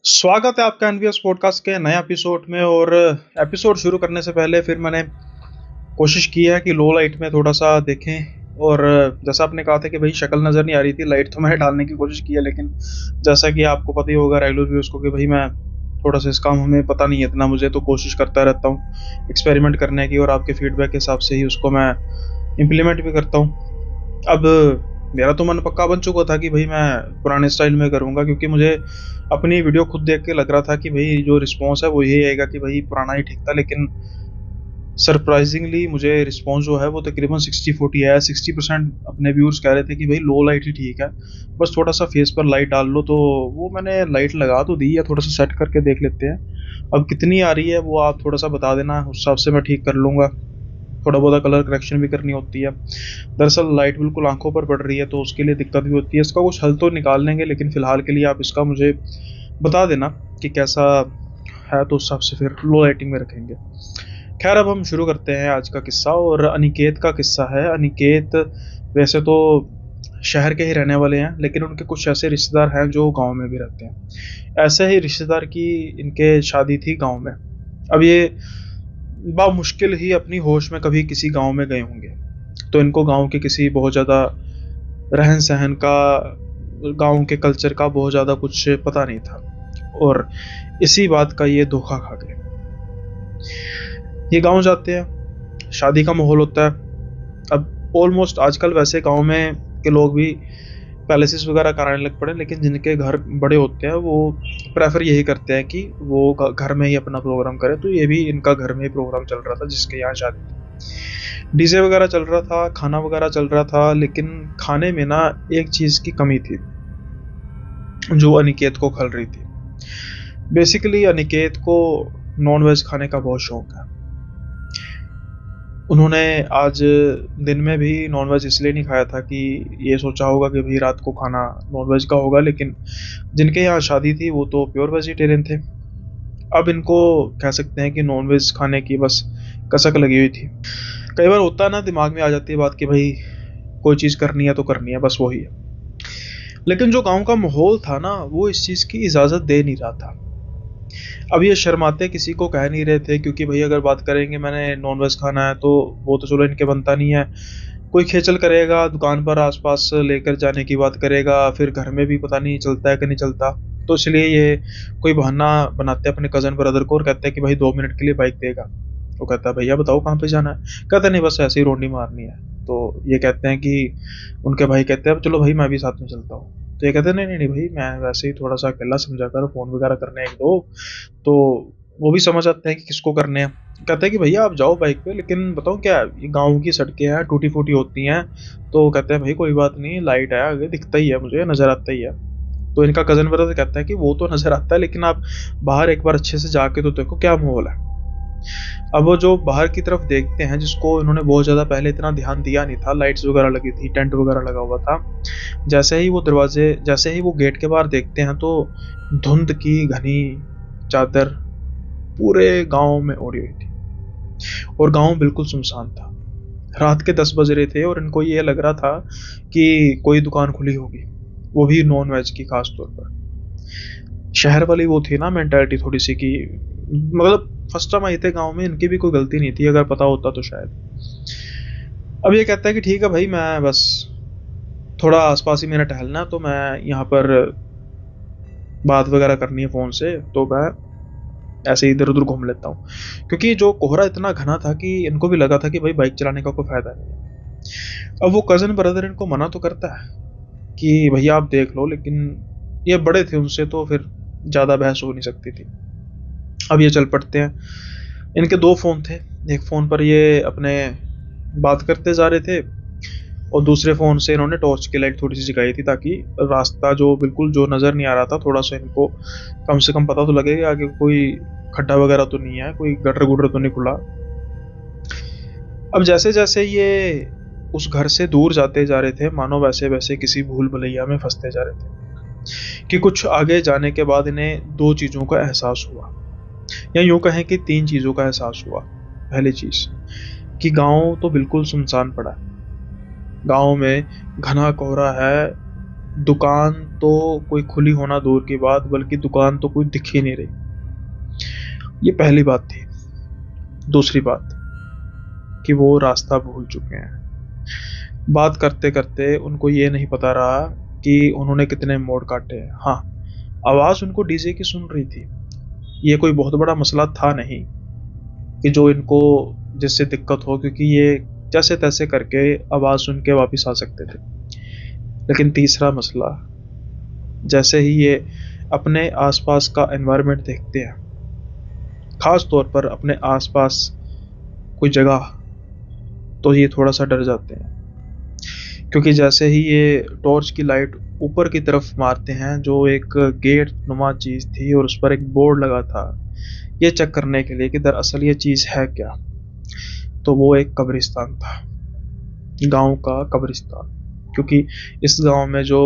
स्वागत है आपका एनवीएस पॉडकास्ट के नए एपिसोड में। और एपिसोड शुरू करने से पहले फिर मैंने कोशिश की है कि लो लाइट में थोड़ा सा देखें। और जैसा आपने कहा था कि भाई शक्ल नज़र नहीं आ रही थी, लाइट तो मैंने डालने की कोशिश की है, लेकिन जैसा कि आपको पता ही होगा रेगुलर व्यूअर्स को कि भाई मैं थोड़ा सा इस काम हमें पता नहीं है इतना, मुझे तो कोशिश करता रहता हूँ एक्सपेरिमेंट करने की, और आपके फीडबैक के हिसाब से ही उसको मैं इम्प्लीमेंट भी करता हूँ। अब मेरा तो मन पक्का बन चुका था कि भाई मैं पुराने स्टाइल में करूँगा, क्योंकि मुझे अपनी वीडियो खुद देख के लग रहा था कि भाई जो रिस्पॉन्स है वो यही आएगा कि भाई पुराना ही ठीक था। लेकिन सरप्राइजिंगली मुझे रिस्पॉन्स जो है वो तकरीबन 60-40 है। 60% अपने व्यूअर्स कह रहे थे कि भाई लो लाइट ही ठीक है, बस थोड़ा सा फेस पर लाइट डाल लो। तो वो मैंने लाइट लगा तो दी है, थोड़ा सा सेट करके देख लेते हैं। अब कितनी आ रही है वो आप थोड़ा सा बता देना, उस हिसाब से मैं ठीक कर लूँगा। थोड़ा बहुत कलर करेक्शन भी करनी होती है। दरअसल लाइट बिल्कुल आंखों पर पड़ रही है तो उसके लिए दिक्कत भी होती है। इसका कुछ हल तो निकाल लेंगे, लेकिन फ़िलहाल के लिए आप इसका मुझे बता देना कि कैसा है, तो उस हिसाब से फिर लो लाइटिंग में रखेंगे। खैर, अब हम शुरू करते हैं आज का किस्सा। और अनिकेत का किस्सा है। अनिकेत वैसे तो शहर के ही रहने वाले हैं, लेकिन उनके कुछ ऐसे रिश्तेदार हैं जो गांव में भी रहते हैं। ऐसे ही रिश्तेदार की इनके शादी थी गांव में। अब ये बामुश्किल ही अपनी होश में कभी किसी गांव में गए होंगे, तो इनको गांव के किसी बहुत ज़्यादा रहन सहन का, गांव के कल्चर का बहुत ज़्यादा कुछ पता नहीं था, और इसी बात का ये धोखा खा गए। ये गांव जाते हैं, शादी का माहौल होता है। अब ऑलमोस्ट आजकल वैसे गांव में के लोग भी पैलेसेस वगैरह कराने लग पड़े, लेकिन जिनके घर बड़े होते हैं वो प्रेफर यही करते हैं कि वो घर में ही अपना प्रोग्राम करें। तो ये भी इनका घर में ही प्रोग्राम चल रहा था जिसके यहाँ शादी थी। डीजे वगैरह चल रहा था, खाना वगैरह चल रहा था, लेकिन खाने में ना एक चीज़ की कमी थी जो अनिकेत को खल रही थी। बेसिकली अनिकेत को नॉन वेज खाने का बहुत शौक है। उन्होंने आज दिन में भी नॉन वेज इसलिए नहीं खाया था कि ये सोचा होगा कि भाई रात को खाना नॉन वेज का होगा, लेकिन जिनके यहाँ शादी थी वो तो प्योर वेजिटेरियन थे। अब इनको कह सकते हैं कि नॉन वेज खाने की बस कसक लगी हुई थी। कई बार होता है ना, दिमाग में आ जाती है बात कि भाई कोई चीज़ करनी है तो करनी है, बस वही है। लेकिन जो गांव का माहौल था ना, वो इस चीज़ की इजाज़त दे नहीं रहा था। अब ये शर्माते किसी को कह नहीं रहे थे, क्योंकि भाई अगर बात करेंगे मैंने नॉन वेज खाना है तो वो तो चलो इनके बनता नहीं है। कोई खेचल करेगा, दुकान पर आसपास लेकर जाने की बात करेगा, फिर घर में भी पता नहीं चलता है कि नहीं चलता। तो इसलिए ये कोई बहाना बनाते हैं अपने कज़न ब्रदर को और कहते हैं कि भाई 2 मिनट के लिए बाइक देगा। वो कहता है भैया बताओ कहाँ पे जाना है। कहता नहीं बस ऐसे ही रोंडी मारनी है। तो ये कहते हैं कि उनके भाई कहते हैं अब चलो भाई मैं भी साथ में चलता हूँ। तो ये कहते हैं नहीं नहीं नहीं भाई, मैं वैसे ही थोड़ा सा अकेला समझा कर फ़ोन वगैरह करने एक दो। तो वो भी समझ आते हैं कि किसको करने हैं। कहते हैं कि भैया आप जाओ बाइक पे, लेकिन बताओ क्या है, ये गाँव की सड़कें हैं, टूटी फूटी होती हैं। तो कहते हैं भाई कोई बात नहीं, लाइट है आगे, दिखता ही है, मुझे नज़र आता ही है। तो इनका कज़न ब्रदर कहता है कि वो तो नज़र आता है, लेकिन आप बाहर एक बार अच्छे से जाके तो देखो क्या माहौल है। अब वो जो बाहर की तरफ देखते हैं, जिसको इन्होंने बहुत ज़्यादा पहले इतना ध्यान दिया नहीं था, लाइट्स वगैरह लगी थी, टेंट वगैरह लगा हुआ था। जैसे ही वो गेट के बाहर देखते हैं तो धुंध की घनी चादर पूरे गांव में ओढ़ी हुई थी, और गांव बिल्कुल सुनसान था। रात के 10 बज रहे थे और इनको ये लग रहा था कि कोई दुकान खुली होगी, वो भी नॉन वेज की खास तौर पर। शहर वाली वो थी ना मेंटालिटी थोड़ी सी कि मतलब फर्स्ट टाइम आए थे गांव में, इनकी भी कोई गलती नहीं थी, अगर पता होता तो शायद। अब ये कहता है कि ठीक है भाई, मैं बस थोड़ा आसपास ही मेरा टहलना, तो मैं यहाँ पर बात वगैरह करनी है फ़ोन से, तो मैं ऐसे इधर उधर घूम लेता हूँ। क्योंकि जो कोहरा इतना घना था कि इनको भी लगा था कि भाई बाइक चलाने का कोई फ़ायदा नहीं है। अब वो कज़न ब्रदर इनको मना तो करता है कि भैया आप देख लो, लेकिन ये बड़े थे, उनसे तो फिर ज़्यादा बहस हो नहीं सकती थी। अब ये चल पड़ते हैं। इनके 2 फ़ोन थे। एक फ़ोन पर ये अपने बात करते जा रहे थे, और दूसरे फ़ोन से इन्होंने टॉर्च की लाइट थोड़ी सी जगाई थी, ताकि रास्ता जो बिल्कुल जो नज़र नहीं आ रहा था, थोड़ा सा इनको कम से कम पता तो लगे कि आगे कोई खड्डा वगैरह तो नहीं है, कोई गटर गुटर तो नहीं खुला। अब जैसे जैसे ये उस घर से दूर जाते जा रहे थे, मानो वैसे वैसे किसी भूल भुलैया में फंसते जा रहे थे। कि कुछ आगे जाने के बाद इन्हें 2 चीज़ों का एहसास हुआ, या यूँ कहें कि 3 चीज़ों का एहसास हुआ। पहली चीज़ कि गाँव तो बिल्कुल सुनसान पड़ा है। गाँव में घना कोहरा है, दुकान तो कोई खुली होना दूर की बात, बल्कि दुकान तो कोई दिख ही नहीं रही। ये पहली बात थी। दूसरी बात कि वो रास्ता भूल चुके हैं। बात करते करते उनको ये नहीं पता रहा कि उन्होंने कितने मोड़ काटे हैं। हाँ, आवाज़ उनको डीजे की सुन रही थी। ये कोई बहुत बड़ा मसला था नहीं कि जो इनको जिससे दिक्कत हो, क्योंकि ये जैसे तैसे करके आवाज़ सुन के वापस आ सकते थे। लेकिन तीसरा मसला, जैसे ही ये अपने आसपास का एनवायरनमेंट देखते हैं, खास तौर पर अपने आसपास कोई जगह, तो ये थोड़ा सा डर जाते हैं। क्योंकि जैसे ही ये टॉर्च की लाइट ऊपर की तरफ मारते हैं, जो एक गेट नुमा चीज़ थी और उस पर एक बोर्ड लगा था ये चेक करने के लिए कि दरअसल ये चीज़ है क्या, तो वो एक कब्रिस्तान था, गांव का कब्रिस्तान। क्योंकि इस गांव में जो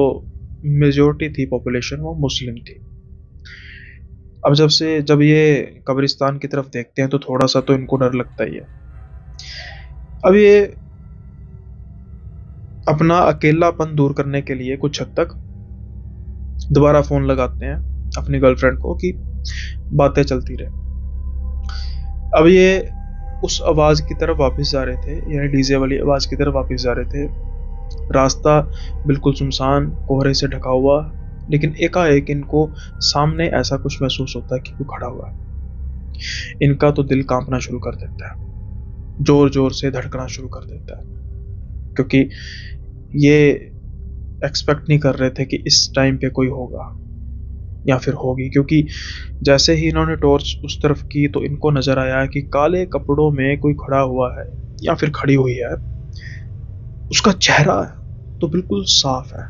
मेजोरिटी थी पॉपुलेशन वो मुस्लिम थी। अब जब ये कब्रिस्तान की तरफ देखते हैं तो थोड़ा सा तो इनको डर लगता ही है। अब ये अपना अकेलापन दूर करने के लिए कुछ हद तक दोबारा फोन लगाते हैं अपनी गर्लफ्रेंड को कि बातें चलती रहे। अब ये उस आवाज की तरफ वापस जा रहे थे, यानी डीजे वाली आवाज की तरफ वापस जा रहे थे। रास्ता बिल्कुल सुनसान, कोहरे से ढका हुआ, लेकिन एकाएक इनको सामने ऐसा कुछ महसूस होता है कि कोई खड़ा हुआ है। इनका तो दिल कांपना शुरू कर देता है, जोर जोर से धड़कना शुरू कर देता है, क्योंकि ये एक्सपेक्ट नहीं कर रहे थे कि इस टाइम पे कोई होगा या फिर होगी। क्योंकि जैसे ही इन्होंने टॉर्च उस तरफ की तो इनको नजर आया कि काले कपड़ों में कोई खड़ा हुआ है या फिर खड़ी हुई है। उसका चेहरा तो बिल्कुल साफ है,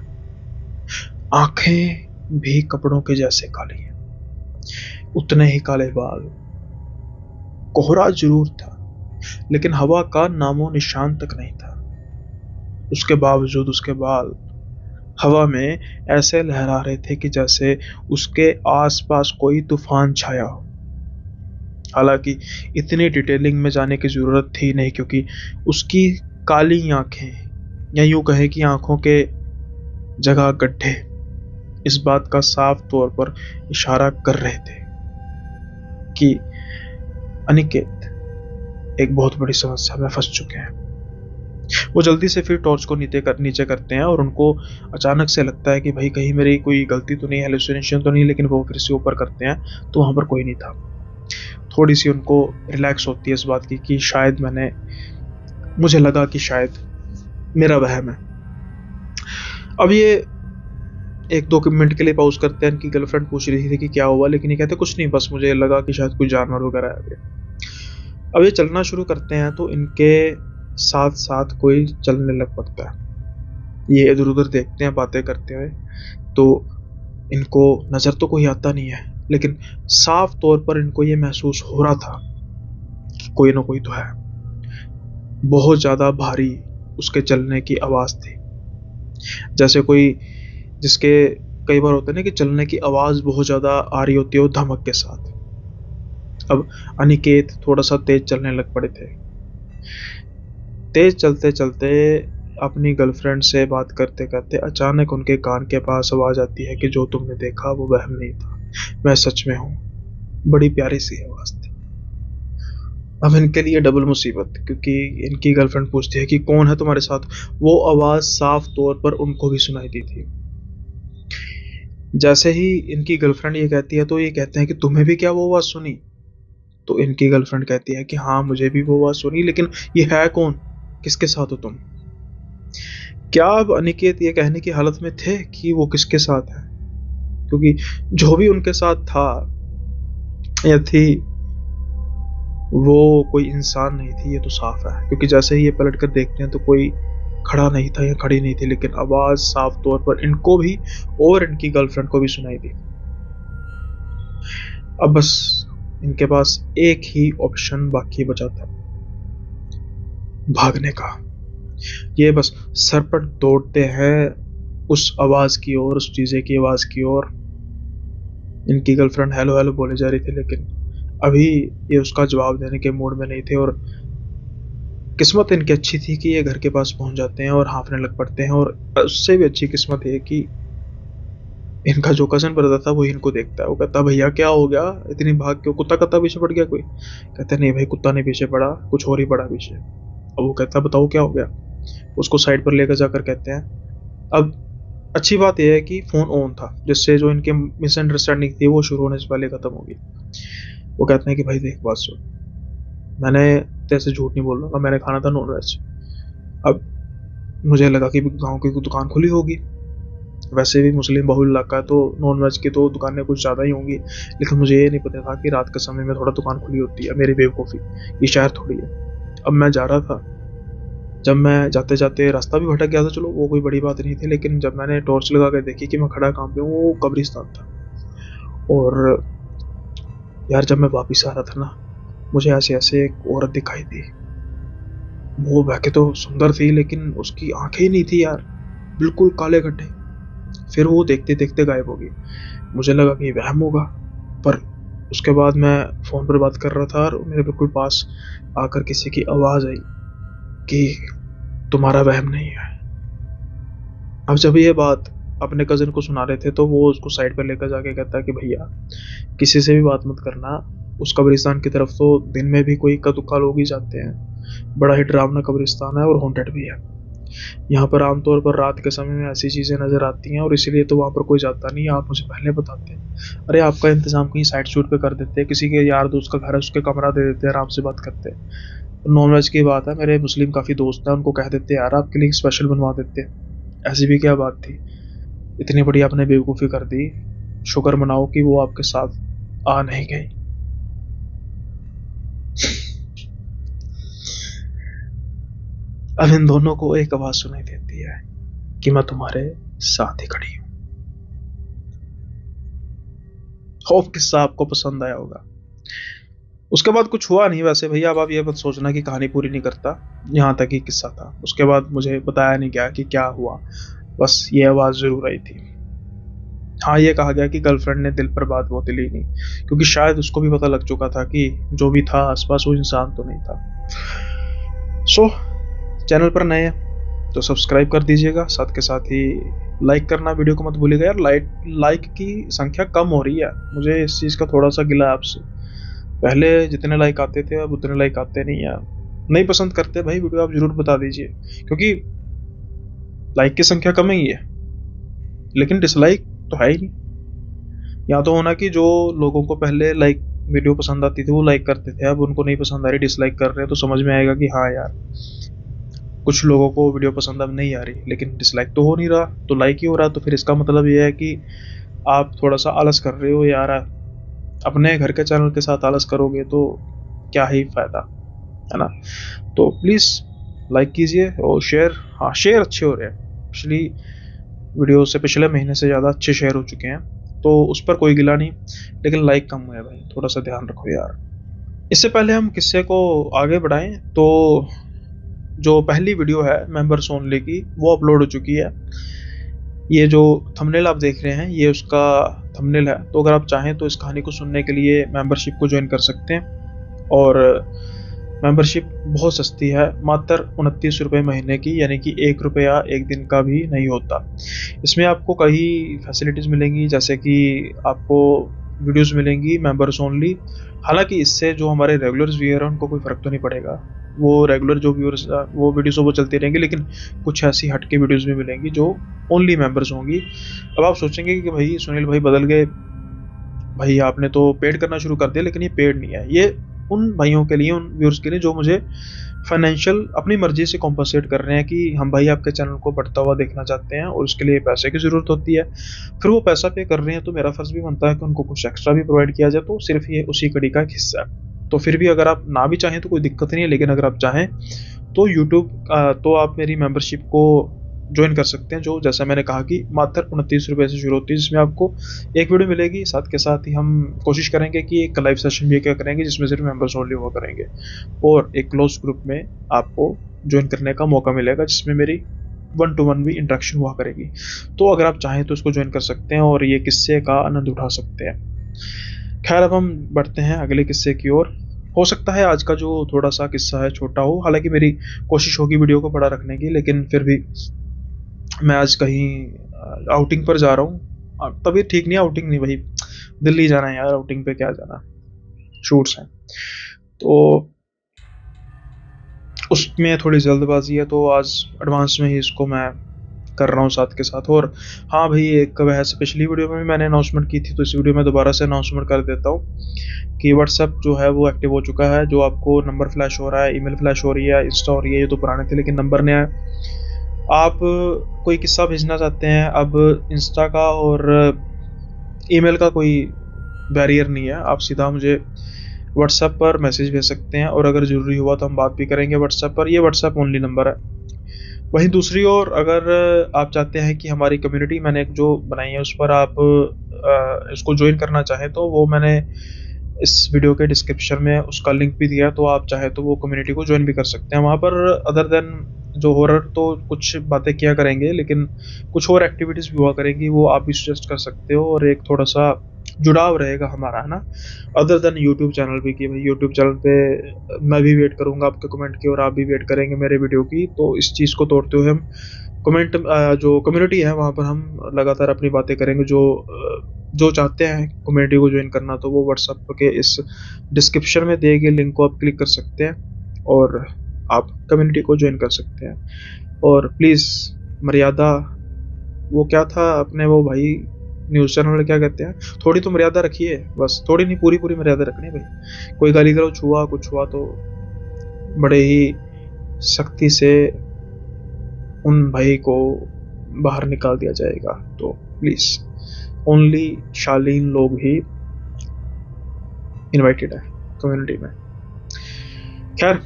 आंखें भी कपड़ों के जैसे काली हैं, उतने ही काले बाल। कोहरा जरूर था, लेकिन हवा का नामो निशान तक नहीं था। उसके बावजूद उसके बाल हवा में ऐसे लहरा रहे थे कि जैसे उसके आसपास कोई तूफान छाया हो। हालांकि इतनी डिटेलिंग में जाने की जरूरत थी नहीं, क्योंकि उसकी काली आंखें, या यूं कहे कि आंखों के जगह गड्ढे, इस बात का साफ तौर पर इशारा कर रहे थे कि अनिकेत एक बहुत बड़ी समस्या में फंस चुके हैं। वो जल्दी से फिर टॉर्च को नीचे करते हैं और उनको अचानक से लगता है कि भाई कहीं मेरी कोई गलती तो नहीं, हेलुसिनेशन तो नहीं, लेकिन वो फिर से ऊपर करते हैं तो वहां पर कोई नहीं था। थोड़ी सी उनको रिलैक्स होती है इस बात की कि शायद मुझे लगा कि शायद मेरा वहम है। अब ये 1-2 मिनट के लिए पॉज करते हैं। इनकी गर्लफ्रेंड पूछ रही थी कि क्या हुआ, लेकिन ये कहते कुछ नहीं, बस मुझे लगा कि शायद कोई जानवर वगैरह आ गया। अब ये चलना शुरू करते हैं तो इनके साथ साथ कोई चलने लग पड़ता है। ये इधर उधर देखते हैं बातें करते हुए, तो इनको नजर तो कोई आता नहीं है, लेकिन साफ तौर पर इनको ये महसूस हो रहा था कि कोई ना कोई तो है। बहुत ज्यादा भारी उसके चलने की आवाज थी, जैसे कोई जिसके कई बार होता है ना कि चलने की आवाज बहुत ज्यादा आ रही होती है वो धमक के साथ। अब अनिकेत थोड़ा सा तेज चलने लग पड़े थे। तेज चलते चलते अपनी गर्लफ्रेंड से बात करते करते अचानक उनके कान के पास आवाज आती है कि जो तुमने देखा वो वहम नहीं था, मैं सच में हूँ। बड़ी प्यारी सी आवाज थी। अब इनके लिए डबल मुसीबत, क्योंकि इनकी गर्लफ्रेंड पूछती है कि कौन है तुम्हारे साथ। वो आवाज साफ तौर पर उनको भी सुनाई दी थी। जैसे ही इनकी गर्लफ्रेंड ये कहती है तो ये कहते हैं कि तुम्हें भी क्या वो आवाज सुनी। तो इनकी गर्लफ्रेंड कहती है कि हाँ मुझे भी वो आवाज सुनी, लेकिन ये है कौन, किसके साथ हो तुम। क्या अब अनिकेत ये कहने की हालत में थे कि वो किसके साथ है, क्योंकि जो भी उनके साथ था या थी वो कोई इंसान नहीं थी, ये तो साफ है। क्योंकि जैसे ही ये पलट कर देखते हैं तो कोई खड़ा नहीं था या खड़ी नहीं थी, लेकिन आवाज साफ तौर पर इनको भी और इनकी गर्लफ्रेंड को भी सुनाई दी। अब बस इनके पास एक ही ऑप्शन बाकी बचा था, भागने का। ये बस सरपट दौड़ते हैं उस आवाज की ओर, उस डीजे की आवाज की ओर। इनकी गर्लफ्रेंड हेलो हेलो बोले जा रही थी, लेकिन अभी ये उसका जवाब देने के मूड में नहीं थे। और किस्मत इनकी अच्छी थी कि ये घर के पास पहुंच जाते हैं और हाँफने लग पड़ते हैं। और उससे भी अच्छी किस्मत है कि इनका जो कज़न ब्रदर था वो इनको देखता है, वो कहता है भैया क्या हो गया, इतनी भाग क्यों, कुत्ता कत्ता पीछे पड़ गया कोई? कहता है नहीं भाई कुत्ता नहीं पीछे पड़ा, कुछ और ही पड़ा पीछे। अब वो कहता है बताओ क्या हो गया? उसको साइड पर लेकर जाकर कहते हैं। अब अच्छी बात यह है कि फ़ोन ऑन था, जिससे जो इनकी मिसअंडरस्टैंडिंग थी वो शुरू होने से पहले ख़त्म हो गई। वो कहते हैं कि भाई देख बात सुन, मैंने तेरे से झूठ नहीं बोल रहा, मैंने खाना था नॉन वेज। अब मुझे लगा कि गाँव की कोई दुकान खुली होगी, वैसे भी मुस्लिम बहुल इलाका है तो नॉन वेज की तो दुकानें कुछ ज़्यादा ही होंगी, लेकिन मुझे ये नहीं पता था कि रात के समय में थोड़ा दुकान खुली होती है। मेरी बेवकूफ़ी, ये शहर थोड़ी है। अब मैं जा रहा था, जब मैं जाते जाते रास्ता भी भटक गया था, चलो वो कोई बड़ी बात नहीं थी, लेकिन जब मैंने टॉर्च लगा कर देखी कि मैं खड़ा कहाँ पे हूँ, वो कब्रिस्तान था। और यार जब मैं वापिस आ रहा था ना, मुझे ऐसे ऐसे एक औरत दिखाई दी। वो वैसे तो सुंदर थी लेकिन उसकी आंखें ही नहीं थी यार, बिल्कुल काले गड्ढे। फिर वो देखते देखते गायब हो गई। मुझे लगा कि वहम होगा, पर उसके बाद मैं फ़ोन पर बात कर रहा था और मेरे बिल्कुल पास आकर किसी की आवाज़ आई कि तुम्हारा वहम नहीं है। अब जब ये बात अपने कज़न को सुना रहे थे तो वो उसको साइड पर लेकर जाके कहता है कि भैया किसी से भी बात मत करना, उस कब्रिस्तान की तरफ तो दिन में भी कोई इक्का दुक्का लोग ही जाते हैं, बड़ा ही डरावना कब्रिस्तान है और हॉन्टेड भी है। यहाँ पर आमतौर पर रात के समय में ऐसी चीज़ें नज़र आती हैं और इसीलिए तो वहाँ पर कोई जाता नहीं है, आप मुझे पहले बताते। अरे आपका इंतज़ाम कहीं साइड शूट पे कर देते, किसी के यार दोस्त का घर है उसके कमरा दे देते, आराम से बात करते। नॉन वेज की बात है, मेरे मुस्लिम काफ़ी दोस्त हैं, उनको कह देते यार आपके लिए स्पेशल बनवा देते। ऐसी भी क्या बात थी, इतनी बड़ी आपने बेवकूफ़ी कर दी, शुक्र मनाओ कि वो आपके साथ आ नहीं गई। अब इन दोनों को एक आवाज़ सुनाई देती है कि मैं तुम्हारे साथ ही खड़ी हूँ। होप किस्सा आपको पसंद आया होगा। उसके बाद कुछ हुआ नहीं वैसे भैया, अब आप ये मत सोचना कि कहानी पूरी नहीं करता, यहाँ तक ही किस्सा था। उसके बाद मुझे बताया नहीं गया कि क्या हुआ, बस ये आवाज़ ज़रूर आई थी। हाँ ये कहा गया कि गर्लफ्रेंड ने दिल पर बात बहुत ली नहीं, क्योंकि शायद उसको भी पता लग चुका था कि जो भी था आसपास वो इंसान तो नहीं था। सो चैनल पर नए हैं तो सब्सक्राइब कर दीजिएगा, साथ के साथ ही लाइक करना वीडियो को मत भूलिएगा यार। लाइक की संख्या कम हो रही है, मुझे इस चीज़ का थोड़ा सा गिला है आपसे। पहले जितने लाइक आते थे अब उतने लाइक आते नहीं है। नहीं पसंद करते भाई वीडियो आप ज़रूर बता दीजिए, क्योंकि लाइक की संख्या कम ही है लेकिन डिसलाइक तो है ही नहीं। या तो होना कि जो लोगों को पहले लाइक वीडियो पसंद आती थी वो लाइक करते थे, अब उनको नहीं पसंद आ रही डिसलाइक कर रहे हैं, तो समझ में आएगा कि हाँ यार कुछ लोगों को वीडियो पसंद अब नहीं आ रही, लेकिन डिसलाइक तो हो नहीं रहा तो लाइक ही हो रहा। तो फिर इसका मतलब ये है कि आप थोड़ा सा आलस कर रहे हो यार। अपने घर के चैनल के साथ आलस करोगे तो क्या ही फ़ायदा, है ना? तो प्लीज़ लाइक कीजिए और शेयर। हाँ शेयर अच्छे हो रहे हैं, पिछली वीडियो से पिछले महीने से ज़्यादा अच्छे शेयर हो चुके हैं, तो उस पर कोई गिला नहीं, लेकिन लाइक कम हुआ है भाई, थोड़ा सा ध्यान रखो यार। इससे पहले हम किस्से को आगे बढ़ाएं तो जो पहली वीडियो है मेंबर्स ओनली की वो अपलोड हो चुकी है। ये जो थंबनेल आप देख रहे हैं ये उसका थंबनेल है, तो अगर आप चाहें तो इस कहानी को सुनने के लिए मेंबरशिप को ज्वाइन कर सकते हैं। और मेंबरशिप बहुत सस्ती है, मात्र 29 रुपये महीने की, यानी कि 1 रुपया एक दिन का भी नहीं होता। इसमें आपको कई फैसिलिटीज़ मिलेंगी, जैसे कि आपको वीडियोस मिलेंगी मेंबर्स ओनली। हालांकि इससे जो हमारे रेगुलर व्यूअर हैं उनको कोई फ़र्क तो नहीं पड़ेगा, वो रेगुलर जो व्यूअर्स वो वीडियोस वो चलती रहेंगी, लेकिन कुछ ऐसी हटके वीडियोस भी मिलेंगी जो ओनली मेंबर्स होंगी। अब आप सोचेंगे कि भाई सुनील भाई बदल गए, भाई आपने तो पेड करना शुरू कर दिया, लेकिन ये पेड नहीं है। ये उन भाइयों के लिए, उन व्यूअर्स के लिए जो मुझे फाइनेंशियल अपनी मर्जी से कॉम्पनसेट कर रहे हैं कि हम भाई आपके चैनल को बढ़ता हुआ देखना चाहते हैं और उसके लिए पैसे की ज़रूरत होती है। फिर वो पैसा पे कर रहे हैं तो मेरा फ़र्ज़ भी बनता है कि उनको कुछ एक्स्ट्रा भी प्रोवाइड किया जाए, तो सिर्फ ये उसी कड़ी का एक हिस्सा है। तो फिर भी अगर आप ना भी चाहें तो कोई दिक्कत नहीं है, लेकिन अगर आप चाहें तो यूट्यूब तो आप मेरी मेंबरशिप को ज्वाइन कर सकते हैं, जो जैसा मैंने कहा कि मात्र 29 रुपये से शुरू होती है, जिसमें आपको एक वीडियो मिलेगी। साथ के साथ ही हम कोशिश करेंगे कि एक लाइव सेशन भी क्या करेंगे जिसमें सिर्फ मेंबर्स ओनली हुआ करेंगे, और एक क्लोज ग्रुप में आपको ज्वाइन करने का मौका मिलेगा जिसमें मेरी 1 to 1 भी इंटरेक्शन हुआ करेगी। तो अगर आप चाहें तो इसको ज्वाइन कर सकते हैं और ये किस्से का आनंद उठा सकते हैं। खैर अब हम बढ़ते हैं अगले किस्से की ओर। हो सकता है आज का जो थोड़ा सा किस्सा है छोटा हो, हालांकि मेरी कोशिश होगी वीडियो को बड़ा रखने की, लेकिन फिर भी मैं आज कहीं आउटिंग पर जा रहा हूँ तबीयत ठीक नहीं है, आउटिंग नहीं भाई, दिल्ली जाना है यार, आउटिंग पे क्या जाना, शूट्स हैं तो उसमें थोड़ी जल्दबाजी है, तो आज एडवांस में ही इसको मैं कर रहा हूँ साथ के साथ। और हाँ भाई, एक वैसे पिछली वीडियो में भी मैंने अनाउंसमेंट की थी, तो इस वीडियो में दोबारा से अनाउंसमेंट कर देता हूँ कि व्हाट्सएप जो है वो एक्टिव हो चुका है। जो आपको नंबर फ्लैश हो रहा है, ईमेल फ्लैश हो रही है, इंस्टा हो रही है, ये तो पुराने थे लेकिन नंबर नया है। आप कोई किस्सा भेजना चाहते हैं, अब इंस्टा का और ईमेल का कोई बैरियर नहीं है, आप सीधा मुझे व्हाट्सएप पर मैसेज भेज सकते हैं, और अगर ज़रूरी हुआ तो हम बात भी करेंगे व्हाट्सएप पर। ये व्हाट्सएप ओनली नंबर है। वहीं दूसरी ओर अगर आप चाहते हैं कि हमारी कम्युनिटी मैंने एक जो बनाई है उस पर आप इसको ज्वाइन करना चाहें, तो वो मैंने इस वीडियो के डिस्क्रिप्शन में उसका लिंक भी दिया है, तो आप चाहे तो वो कम्युनिटी को ज्वाइन भी कर सकते हैं। वहाँ पर अदर देन जो हॉरर तो कुछ बातें किया करेंगे, लेकिन कुछ और एक्टिविटीज़ भी हुआ करेंगी, वो आप भी सजेस्ट कर सकते हो, और एक थोड़ा सा जुड़ाव रहेगा हमारा, है ना। अदर देन यूट्यूब चैनल भी, कि भाई यूट्यूब चैनल पे मैं भी वेट करूँगा आपके कमेंट की, और आप भी वेट करेंगे मेरे वीडियो की। तो इस चीज़ को तोड़ते हुए हम कमेंट जो कम्युनिटी है वहाँ पर हम लगातार अपनी बातें करेंगे। जो चाहते हैं कम्युनिटी को ज्वाइन करना, तो वो व्हाट्सएप के इस डिस्क्रिप्शन में दिए गए लिंक को आप क्लिक कर सकते हैं और आप कम्युनिटी को ज्वाइन कर सकते हैं। और प्लीज़ मर्यादा, वो क्या था अपने वो भाई न्यूज़ चैनल में क्या कहते हैं, थोड़ी तो मर्यादा रखिए, बस थोड़ी नहीं, पूरी पूरी मर्यादा रखनी है भाई। कोई गाली गलौज हुआ, कुछ हुआ तो बड़े ही सख्ती से उन भाई को बाहर निकाल दिया जाएगा। तो प्लीज़ ओनली शालीन लोग ही इनवाइटेड है कम्युनिटी में। खैर,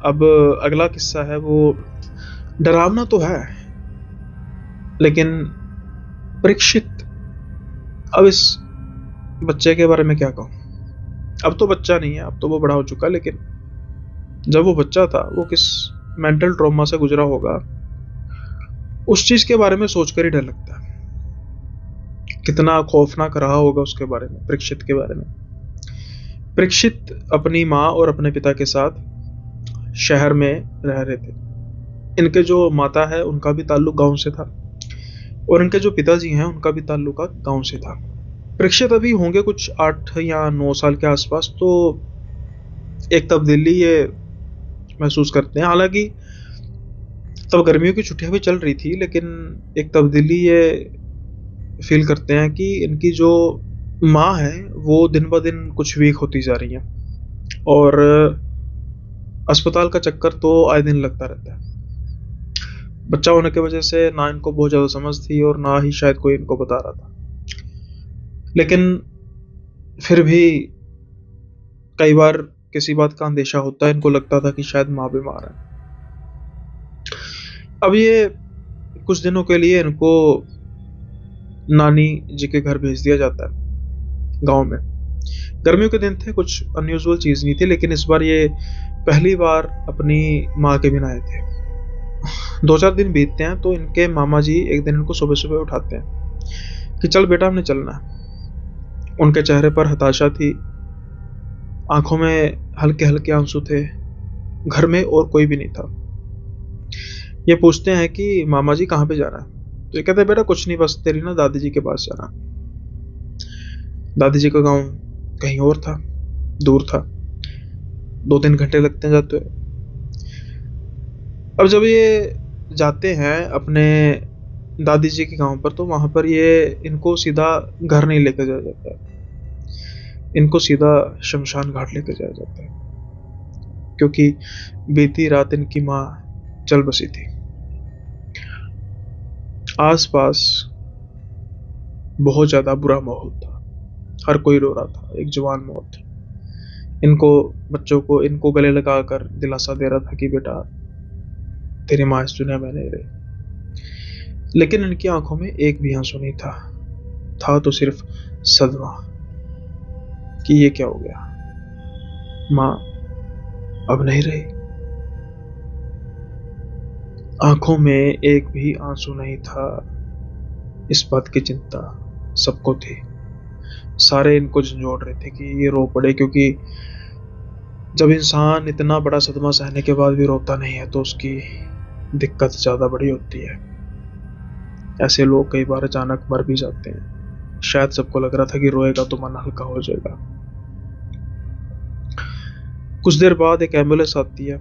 अब अगला किस्सा है, वो डरावना तो है लेकिन परीक्षित। अब इस बच्चे के बारे में क्या कहूँ, अब तो बच्चा नहीं है, अब तो वो बड़ा हो चुका है, लेकिन जब वो बच्चा था वो किस मेंटल ट्रॉमा से गुजरा होगा, उस चीज के बारे में सोचकर ही डर लगता है। कितना खौफनाक रहा होगा उसके बारे में, परीक्षित के बारे में। परीक्षित अपनी माँ और अपने पिता के साथ शहर में रह रहे थे। इनके जो माता है उनका भी ताल्लुक गांव से था, और इनके जो पिताजी हैं उनका भी ताल्लुक गांव से था। परीक्षित अभी होंगे कुछ 8 या 9 साल के आसपास, तो एक तब्दीली ये महसूस करते हैं। हालांकि तब गर्मियों की छुट्टियां भी चल रही थी, लेकिन एक तब्दीली ये फील करते हैं कि इनकी जो माँ है वो दिन ब दिन कुछ वीक होती जा रही हैं, और अस्पताल का चक्कर तो आए दिन लगता रहता है। बच्चा होने की वजह से ना इनको बहुत ज़्यादा समझ थी, और ना ही शायद कोई इनको बता रहा था, लेकिन फिर भी कई बार किसी बात का अंदेशा होता है। इनको लगता था कि शायद माँ बीमार है। अब ये कुछ दिनों के लिए इनको नानी जी के घर भेज दिया जाता है गांव में। गर्मियों के दिन थे, कुछ अनयूजुअल चीज़ नहीं थी, लेकिन इस बार ये पहली बार अपनी माँ के बिना आए थे। 2-4 दिन बीतते हैं तो इनके मामा जी एक दिन इनको सुबह सुबह उठाते हैं कि चल बेटा, हमने चलना है। उनके चेहरे पर हताशा थी, आंखों में हल्के हल्के आंसू थे। घर में और कोई भी नहीं था। ये पूछते हैं कि मामा जी कहाँ पे जा रहा है, तो ये कहते हैं बेटा कुछ नहीं, बस तेरी ना दादी जी के पास जाना। दादी जी का गांव कहीं और था, दूर था, 2-3 घंटे लगते हैं जाते हुए। अब जब ये जाते हैं अपने दादी जी के गांव पर, तो वहां पर ये इनको सीधा घर नहीं लेकर जाया जाता है, इनको सीधा शमशान घाट लेकर जाया जाता है, क्योंकि बीती रात इनकी माँ चल बसी थी। आसपास बहुत ज्यादा बुरा माहौल था, हर कोई रो रहा था, एक जवान मौत। इनको बच्चों को इनको गले लगाकर दिलासा दे रहा था कि बेटा तेरी माँ इस दुनिया में नहीं रही, लेकिन इनकी आंखों में एक भी आंसू नहीं था तो सिर्फ सदमा कि ये क्या हो गया, माँ अब नहीं रही। आंखों में एक भी आंसू नहीं था। इस बात की चिंता सबको थी, सारे इनको झंझोड़ रहे थे कि ये रो पड़े, क्योंकि जब इंसान इतना बड़ा सदमा सहने के बाद भी रोता नहीं है तो उसकी दिक्कत ज़्यादा बड़ी होती है। ऐसे लोग कई बार अचानक मर भी जाते हैं। शायद सबको लग रहा था कि रोएगा तो मन हल्का हो जाएगा। कुछ देर बाद एक एम्बुलेंस आती है,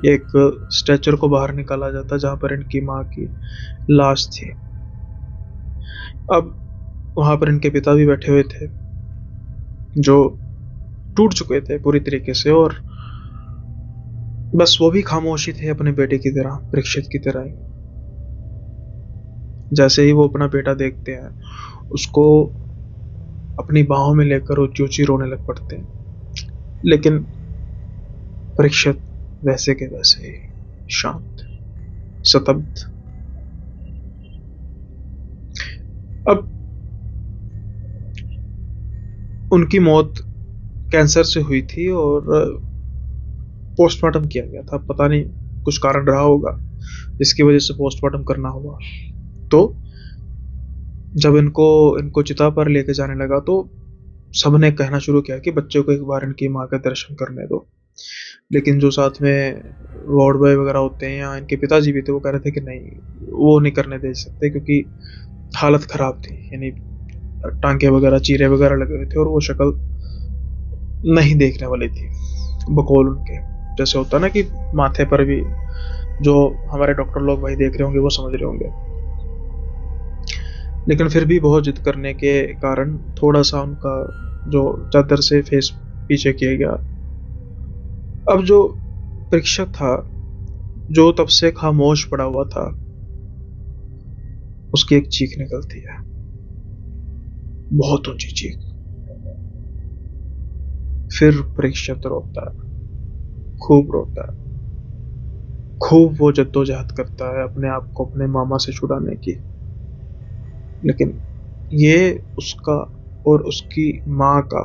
एक स्ट्रेचर को बाहर निकाला जाता जहां पर इनकी माँ की लाश थी। अब वहां पर इनके पिता भी बैठे हुए थे, जो टूट चुके थे पूरी तरीके से, और बस वो भी खामोशी थे अपने बेटे की तरह, परीक्षित की तरह ही। जैसे ही वो अपना बेटा देखते हैं, उसको अपनी बाहों में लेकर ऊंची ऊंची रोने लग पड़ते हैं। लेकिन परीक्षित वैसे के वैसे ही शांत, स्तब्ध। अब उनकी मौत कैंसर से हुई थी और पोस्टमार्टम किया गया था। पता नहीं कुछ कारण रहा होगा जिसकी वजह से पोस्टमार्टम करना हुआ। तो जब इनको चिता पर लेके जाने लगा तो सबने कहना शुरू किया कि बच्चों को एक बार इनकी माँ का दर्शन करने दो। लेकिन जो साथ में वार्ड बॉय वगैरह होते हैं या इनके पिताजी भी थे, वो कह रहे थे कि नहीं, वो नहीं करने दे सकते क्योंकि हालत खराब थी, यानी टांके वगैरह, चीरे वगैरह लगे हुए थे और वो शक्ल नहीं देखने वाली थी। बकौल उनके जैसे होता ना कि माथे पर भी, जो हमारे डॉक्टर लोग भाई देख रहे होंगे वो समझ रहे होंगे। लेकिन फिर भी बहुत जिद करने के कारण थोड़ा सा उनका जो चादर से फेस पीछे किया गया। अब जो परीक्षक था, जो तब से खामोश पड़ा हुआ था, उसकी एक चीख निकलती है, बहुत ऊंची चीख। फिर परीक्षित रोता है, खूब रोता है, खूब वो जद्दोजहद करता है अपने आप को अपने मामा से छुड़ाने की। लेकिन ये उसका और उसकी माँ का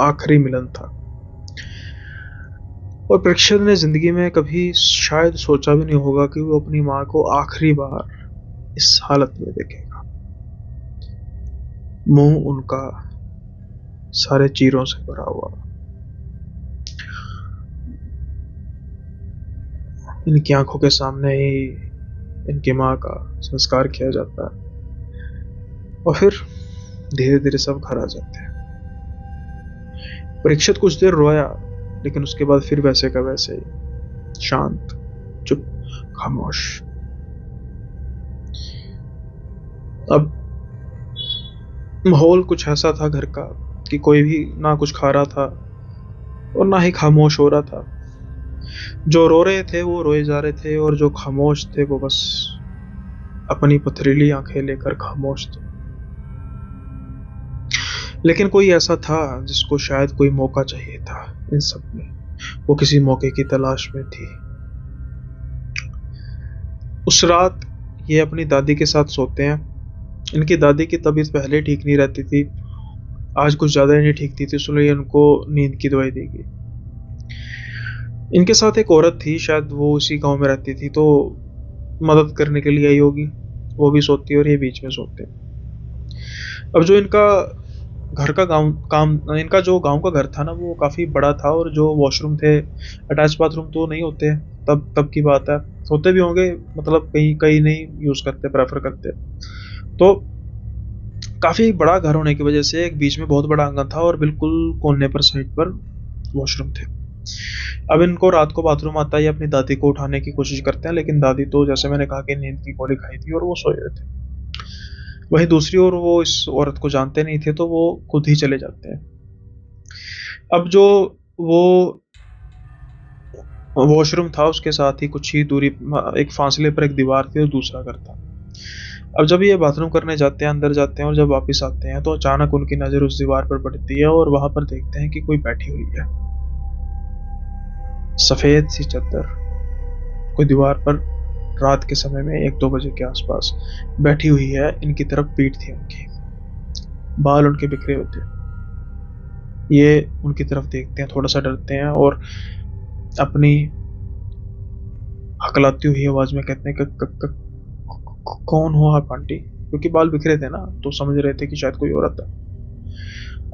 आखिरी मिलन था। और परीक्षित ने जिंदगी में कभी शायद सोचा भी नहीं होगा कि वो अपनी माँ को आखिरी बार इस हालत में देखेगा। मुंह उनका सारे चीरों से भरा हुआ, इनकी आंखों के सामने ही इनकी माँ का संस्कार किया जाता है और फिर धीरे धीरे सब घर आ जाते हैं। परीक्षित कुछ देर रोया, लेकिन उसके बाद फिर वैसे का वैसे ही शांत, चुप, खामोश। अब माहौल कुछ ऐसा था घर का कि कोई भी ना कुछ खा रहा था और ना ही खामोश हो रहा था। जो रो रहे थे वो रोए जा रहे थे और जो खामोश थे वो बस अपनी पथरीली आंखें लेकर खामोश थे। लेकिन कोई ऐसा था जिसको शायद कोई मौका चाहिए था इन सब में। वो किसी मौके की तलाश में थी। उस रात ये अपनी दादी के साथ सोते हैं। इनकी दादी की तबीयत पहले ठीक नहीं रहती थी, आज कुछ ज़्यादा ही नहीं ठीक थी, तो इसलिए इनको नींद की दवाई दी गई। इनके साथ एक औरत थी, शायद वो उसी गांव में रहती थी, तो मदद करने के लिए आई होगी। वो भी सोती है और ये बीच में सोते हैं। अब जो इनका घर का इनका जो गांव का घर था ना, वो काफ़ी बड़ा था और जो वॉशरूम थे, अटैच बाथरूम तो नहीं होते, तब की बात है। होते भी होंगे, मतलब कहीं कहीं नहीं यूज़ करते, प्रेफर करते। तो काफ़ी बड़ा घर होने की वजह से एक बीच में बहुत बड़ा आंगन था और बिल्कुल कोने पर साइड पर वॉशरूम थे। अब इनको रात को बाथरूम आता है, ये अपनी दादी को उठाने की कोशिश करते हैं, लेकिन दादी तो जैसे मैंने कहा कि नींद की गोली खाई थी और वो सोए हुए थे। वहीं दूसरी ओर वो इस औरत को जानते नहीं थे, तो वो खुद ही चले जाते हैं। अब जो वो वॉशरूम था उसके साथ ही कुछ ही दूरी, एक फासले पर एक दीवार थी और दूसरा घर था। अब जब ये बाथरूम करने जाते हैं, अंदर जाते हैं और जब वापस आते हैं, तो अचानक उनकी नज़र उस दीवार पर पड़ती है और वहां पर देखते हैं कि कोई बैठी हुई है, सफेद सी चादर, कोई दीवार पर रात के समय में 1-2 बजे के आसपास बैठी हुई है। इनकी तरफ पीठ थी उनकी, बाल उनके बिखरे होते। ये उनकी तरफ देखते हैं, थोड़ा सा डरते हैं और अपनी हकलाती हुई आवाज में कहते हैं कि कौन हो आप आंटी, क्योंकि बाल बिखरे थे ना, तो समझ रहे थे कि शायद कोई औरत है।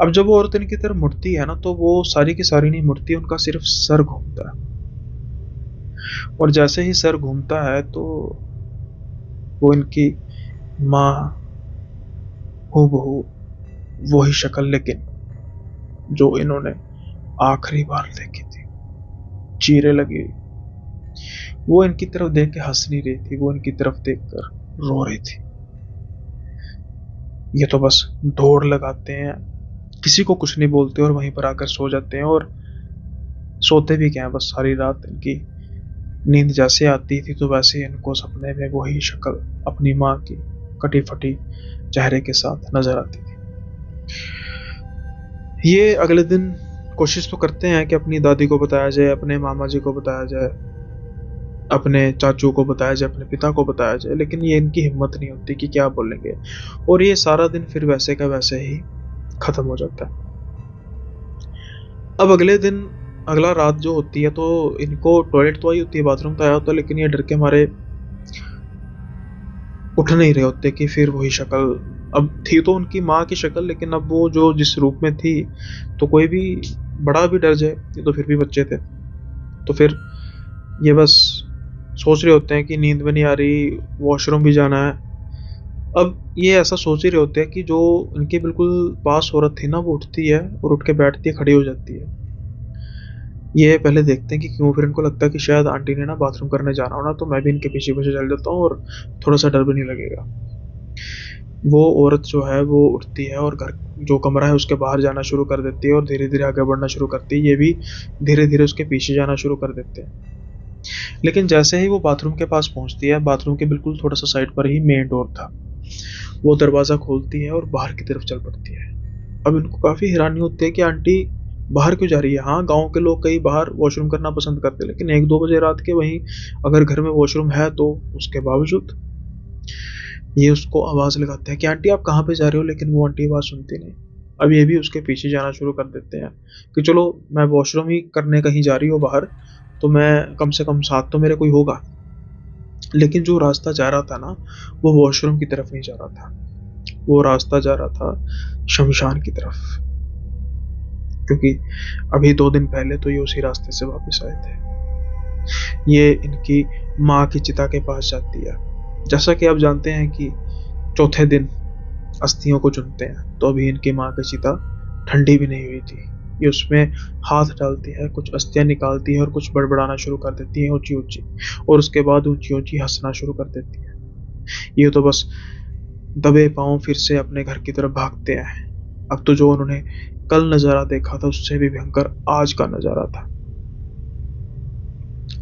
अब जब वो औरत इनकी तरफ मुड़ती है ना, तो वो सारी की सारी नहीं मुड़ती, उनका सिर्फ सर घूमता है और जैसे ही सर घूमता है तो वो इनकी माँ हूबहू वही शक्ल, लेकिन जो इन्होंने आखिरी बार देखी थी। चीरे लगी हुई। वो इनकी तरफ देख के हंस नहीं रही थी, वो इनकी तरफ देखकर रो रही थी। ये तो बस दौड़ लगाते हैं, किसी को कुछ नहीं बोलते और वहीं पर आकर सो जाते हैं। और सोते भी क्या है, बस सारी रात इनकी नींद जैसे आती थी तो वैसे ही इनको सपने में वही शक्ल अपनी माँ की कटी फटी चेहरे के साथ नजर आती थी। ये अगले दिन कोशिश तो करते हैं कि अपनी दादी को बताया जाए, अपने मामा जी को बताया जाए, अपने चाचू को बताया जाए, अपने पिता को बताया जाए, लेकिन ये इनकी हिम्मत नहीं होती कि क्या बोलेंगे। और ये सारा दिन फिर वैसे का वैसे ही खत्म हो जाता है। अब अगले दिन, अगला रात जो होती है, तो इनको टॉयलेट तो आई होती है, बाथरूम तो आया होता है, लेकिन ये डर के मारे उठ नहीं रहे होते कि फिर वही शक्ल। अब थी तो उनकी माँ की शक्ल, लेकिन अब वो जो जिस रूप में थी, तो कोई भी बड़ा भी डर जाए, ये तो फिर भी बच्चे थे, तो फिर ये बस सोच रहे होते हैं कि नींद में नहीं आ रही, वॉशरूम भी जाना है। अब ये ऐसा सोच ही रहे होते हैं कि जो इनके बिल्कुल पास औरत थी ना, वो उठती है और उठ के बैठती है, खड़ी हो जाती है। ये पहले देखते हैं कि क्यों, फिर इनको लगता है कि शायद आंटी ने ना बाथरूम करने जाना हो ना, तो मैं भी इनके पीछे पीछे चल जाता हूँ और थोड़ा सा डर भी नहीं लगेगा। वो औरत जो है वो उठती है और घर जो कमरा है उसके बाहर जाना शुरू कर देती है और धीरे धीरे आगे बढ़ना शुरू करती है। ये भी धीरे धीरे उसके पीछे जाना शुरू कर देते हैं। लेकिन जैसे ही वो बाथरूम के पास पहुंचती है, बाथरूम के बिल्कुल थोड़ा सा साइड पर ही मेन डोर था, वो दरवाज़ा खोलती है और बाहर की तरफ चल पड़ती है। अब इनको काफ़ी हैरानी होती है कि आंटी बाहर क्यों जा रही है। हाँ, गांव के लोग कई बाहर वॉशरूम करना पसंद करते हैं, लेकिन 1-2 बजे रात के वहीं अगर घर में वॉशरूम है तो उसके बावजूद ये उसको आवाज़ लगाते हैं कि आंटी आप कहाँ पे जा रहे हो, लेकिन वो आंटी आवाज़ सुनती नहीं। अब ये भी उसके पीछे जाना शुरू कर देते हैं कि चलो मैं वॉशरूम ही करने कहीं जा रही हूँ बाहर, तो मैं कम से कम साथ तो मेरे कोई होगा। लेकिन जो रास्ता जा रहा था ना, वो वॉशरूम की तरफ नहीं जा रहा था, वो रास्ता जा रहा था शमशान की तरफ, क्योंकि अभी 2 दिन पहले तो ये उसी रास्ते से वापस आए थे। ये इनकी माँ की चिता के पास जाती है। जैसा कि आप जानते हैं कि चौथे दिन अस्थियों को चुनते हैं, तो अभी इनकी माँ की चिता ठंडी भी नहीं हुई थी। ये उसमें हाथ डालती है, कुछ अस्थियां निकालती है और कुछ बड़बड़ाना शुरू कर देती है ऊंची ऊंची, और उसके बाद ऊंची ऊंची हंसना शुरू कर देती है। ये तो बस दबे पांव फिर से अपने घर की तरफ भागते हैं। अब तो जो उन्होंने कल नजारा देखा था उससे भी भयंकर आज का नजारा था।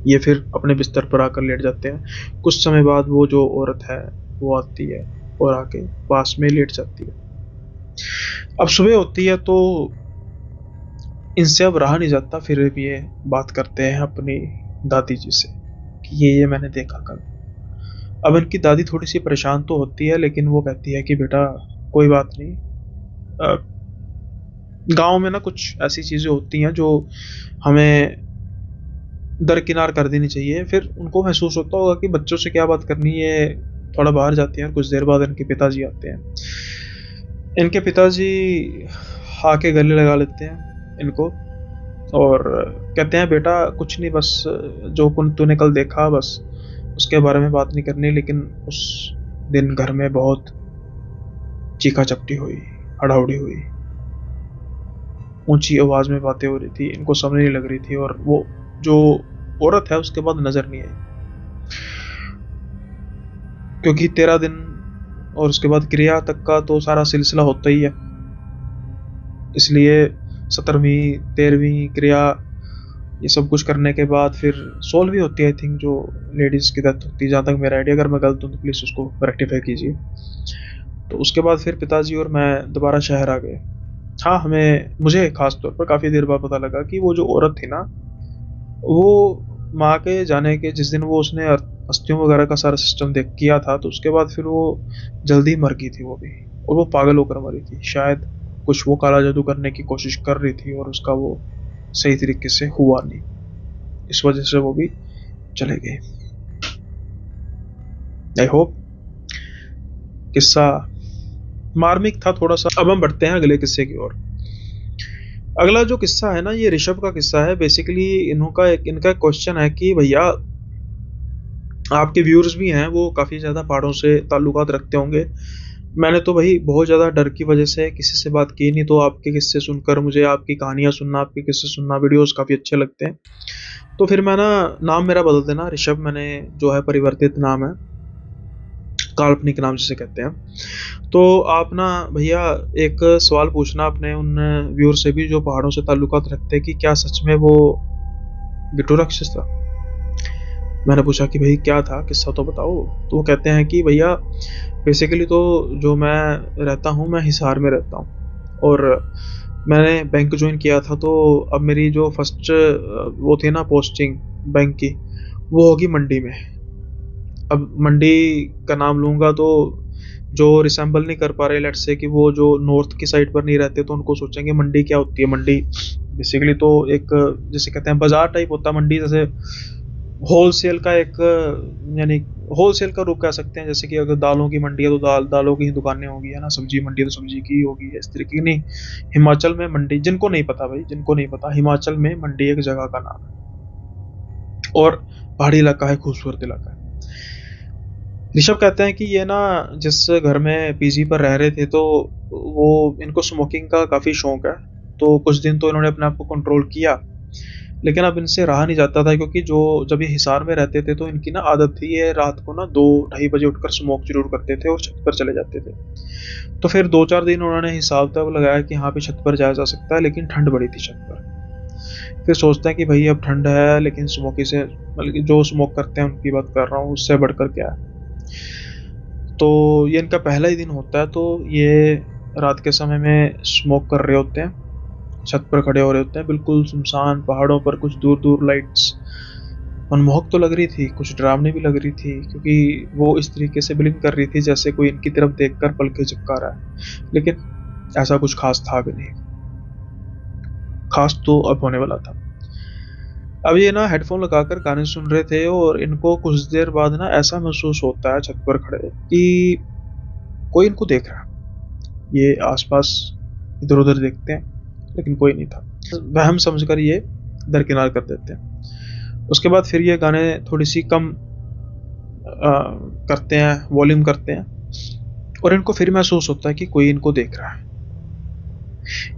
ये फिर अपने बिस्तर पर आकर लेट जाते हैं। कुछ समय बाद वो जो औरत है वो आती है और आके पास में लेट जाती है। अब सुबह होती है तो इनसे अब रहा नहीं जाता, फिर भी ये बात करते हैं अपनी दादी जी से कि ये मैंने देखा कल। अब इनकी दादी थोड़ी सी परेशान तो होती है, लेकिन वो कहती है कि बेटा कोई बात नहीं, गांव में ना कुछ ऐसी चीजें होती हैं जो हमें दरकिनार कर देनी चाहिए। फिर उनको महसूस होता होगा कि बच्चों से क्या बात करनी है। थोड़ा बाहर जाती हैं और कुछ देर बाद इनके पिताजी आते हैं। इनके पिताजी आके गले लगा लेते हैं इनको और कहते हैं बेटा कुछ नहीं, बस जो तूने कल देखा बस उसके बारे में बात नहीं करनी, लेकिन उस दिन घर में बहुत चीखा चपटी हुई, हड़ाउड़ी हुई, ऊंची आवाज में बातें हो रही थी, इनको समझ नहीं लग रही थी, और वो जो औरत है उसके बाद नजर नहीं आई, क्योंकि 13 दिन और उसके बाद क्रिया तक का तो सारा सिलसिला होता ही है। इसलिए 17वीं 13वीं क्रिया ये सब कुछ करने के बाद फिर 16वीं होती है आई थिंक, जो लेडीज की डेथ होती है, जहाँ तक मेरा आइडिया। अगर मैं गलत हूँ तो प्लीज़ उसको रेक्टिफाई कीजिए। तो उसके बाद फिर पिताजी और मैं दोबारा शहर आ गए। हाँ, मुझे खास तौर पर काफ़ी देर बाद पता लगा कि वो जो औरत थी ना, वो माँ के जाने के जिस दिन वो उसने अस्थियों वगैरह का सारा सिस्टम देख किया था, तो उसके बाद फिर वो जल्दी मर गई थी वो भी, और वो पागल होकर मरी थी। शायद कुछ वो काला जादू करने की कोशिश कर रही थी और उसका वो सही तरीके से हुआ नहीं, इस वजह से वो भी चले गए। आई होप किस्सा मार्मिक था थोड़ा सा। अब हम बढ़ते हैं अगले किस्से की ओर। अगला जो किस्सा है ना, ये ऋषभ का किस्सा है। बेसिकली इनका क्वेश्चन है कि भैया आपके व्यूअर्स भी हैं, वो काफ़ी ज़्यादा पहाड़ों से ताल्लुकात रखते होंगे, मैंने तो भाई बहुत ज़्यादा डर की वजह से किसी से बात की नहीं, तो आपके किस्से सुनकर मुझे आपकी कहानियाँ सुनना, आपके किस्से सुनना, वीडियोज़ काफ़ी अच्छे लगते हैं। तो फिर मैं ना नाम मेरा बदल देना, ऋषभ मैंने जो है परिवर्तित नाम है, काल्पनिक नाम जिसे कहते हैं। तो आप ना भैया एक सवाल पूछना अपने उन व्यूअर से भी जो पहाड़ों से ताल्लुकात रखते हैं कि क्या सच में वो बिट्टू राक्षस था? मैंने पूछा कि भाई क्या था, किस्सा तो बताओ। तो वो कहते हैं कि भैया बेसिकली तो जो मैं रहता हूँ, मैं हिसार में रहता हूँ और मैंने बैंक ज्वाइन किया था, तो अब मेरी जो फर्स्ट वो थी ना पोस्टिंग बैंक की, वो होगी मंडी में। अब मंडी का नाम लूँगा तो जो रिसेंबल नहीं कर पा रहे, लेट्स से कि वो जो नॉर्थ की साइड पर नहीं रहते, तो उनको सोचेंगे मंडी क्या होती है। मंडी बेसिकली तो एक जिसे कहते हैं बाजार टाइप होता है मंडी, जैसे होलसेल का एक यानी होलसेल का रूप कह सकते हैं। जैसे कि अगर दालों की मंडी है तो दालों की ही दुकानें होगी, है ना, सब्जी मंडी है तो सब्जी की ही होगी, इस तरीके की नहीं। हिमाचल में मंडी, जिनको नहीं पता भाई, जिनको नहीं पता, हिमाचल में मंडी एक जगह का नाम है और पहाड़ी इलाका है, खूबसूरत इलाका है। ऋषभ कहते हैं कि ये ना जिस घर में पीजी पर रह रहे थे, तो वो इनको स्मोकिंग का काफ़ी शौक है। तो कुछ दिन तो इन्होंने अपने आप को कंट्रोल किया, लेकिन अब इनसे रहा नहीं जाता था, क्योंकि जो जब ये हिसार में रहते थे तो इनकी ना आदत थी, ये रात को ना 2-2:30 बजे उठकर स्मोक जरूर करते थे और छत पर चले जाते थे। तो फिर 2-4 दिन उन्होंने हिसाब तक लगाया कि हाँ पे छत पर जाया जा सकता है, लेकिन ठंड बड़ी थी छत पर। फिर सोचते हैं कि भाई अब ठंड है, लेकिन स्मोकी से, बल्कि जो स्मोक करते हैं उनकी बात कर रहा हूँ, उससे बढ़कर क्या है। तो ये इनका पहला ही दिन होता है, तो ये रात के समय में स्मोक कर रहे होते हैं, छत पर खड़े हो रहे होते हैं, बिल्कुल सुनसान पहाड़ों पर। कुछ दूर दूर लाइट्स मनमोहक तो लग रही थी, कुछ डरावनी भी लग रही थी, क्योंकि वो इस तरीके से ब्लिंक कर रही थी जैसे कोई इनकी तरफ देखकर पलकें झपका रहा है। लेकिन ऐसा कुछ खास था भी नहीं, खास तो अब होने वाला था। अब ये ना हेडफोन लगाकर गाने सुन रहे थे और इनको कुछ देर बाद ना ऐसा महसूस होता है छत पर खड़े कि कोई इनको देख रहा है। ये आसपास इधर उधर देखते हैं, लेकिन कोई नहीं था। वहम समझकर ये दरकिनार कर देते हैं। उसके बाद फिर ये गाने थोड़ी सी कम करते हैं, वॉल्यूम करते हैं, और इनको फिर महसूस होता है कि कोई इनको देख रहा है।